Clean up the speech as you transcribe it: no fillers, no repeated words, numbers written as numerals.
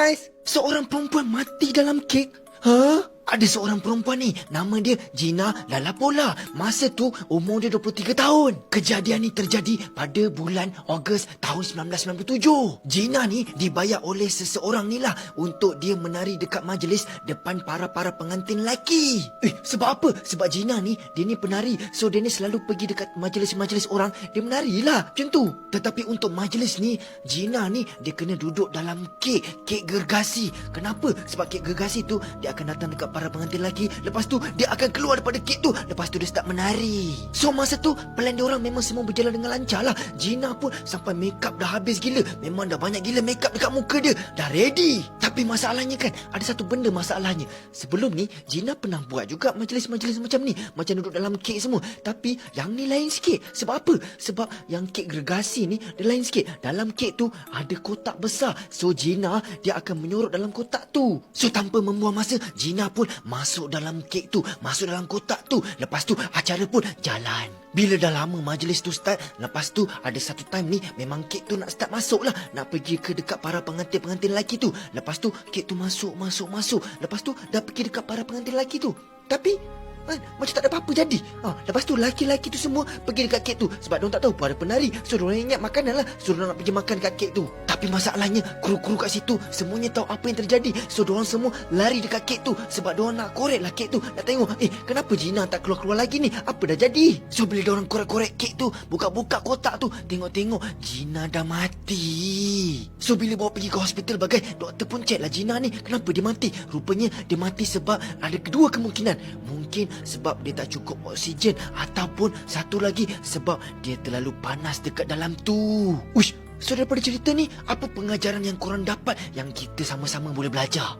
Guys, seorang perempuan mati dalam kek. Ha? Ada seorang perempuan ni, nama dia Gina Lalapola. Masa tu umur dia 23 tahun. Kejadian ni terjadi pada bulan Ogos tahun 1997. Gina ni dibayar oleh seseorang ni lah untuk dia menari dekat majlis depan para pengantin lelaki. Sebab apa? Sebab Gina ni, dia ni penari. So dia ni selalu pergi dekat majlis-majlis orang, dia menari lah macam tu. Tetapi untuk majlis ni, Gina ni dia kena duduk dalam kek gergasi. Kenapa? Sebab kek gergasi tu dia akan datang dekat para pengantin lelaki. Lepas tu dia akan keluar daripada kek tu. Lepas tu dia start menari. So masa tu plan dia orang memang semua berjalan dengan lancar lah. Gina pun sampai makeup dah habis gila. Memang dah banyak gila makeup dekat muka dia. Dah ready. Tapi masalahnya kan, ada satu benda masalahnya. Sebelum ni Gina pernah buat juga majlis-majlis macam ni, macam duduk dalam kek semua. Tapi yang ni lain sikit. Sebab apa? Sebab yang kek gergasi ni dia lain sikit. Dalam kek tu ada kotak besar. So Gina dia akan menyorot dalam kotak tu. So tanpa membuang masa, Gina pun masuk dalam kek tu, masuk dalam kotak tu. Lepas tu acara pun jalan. Bila dah lama majlis tu start, lepas tu ada satu time ni memang kek tu nak start masuk lah, nak pergi ke dekat para pengantin-pengantin lelaki tu. Lepas tu kek tu masuk. Lepas tu dah pergi dekat para pengantin lelaki tu. Tapi macam tak ada apa-apa jadi. Lepas tu lelaki-lelaki tu semua pergi dekat kek tu. Sebab diorang tak tahu pun ada penari. So diorang ingat makanan lah. So diorang nak pergi makan kat kek tu. Tapi masalahnya kru-kru kat situ semuanya tahu apa yang terjadi. So diorang semua lari dekat kek tu. Sebab diorang nak korek lah kek tu. Nak tengok kenapa Gina tak keluar-keluar lagi ni, apa dah jadi. So bila diorang korek-korek kek tu, buka-buka kotak tu, tengok-tengok Gina dah mati. So bila bawa pergi ke hospital bagai, doktor pun check lah Gina ni kenapa dia mati. Rupanya dia mati sebab ada kedua kemungkinan. Mungkin sebab dia tak cukup oksigen, ataupun satu lagi sebab dia terlalu panas dekat dalam tu. Uish, so daripada cerita ni, apa pengajaran yang korang dapat yang kita sama-sama boleh belajar?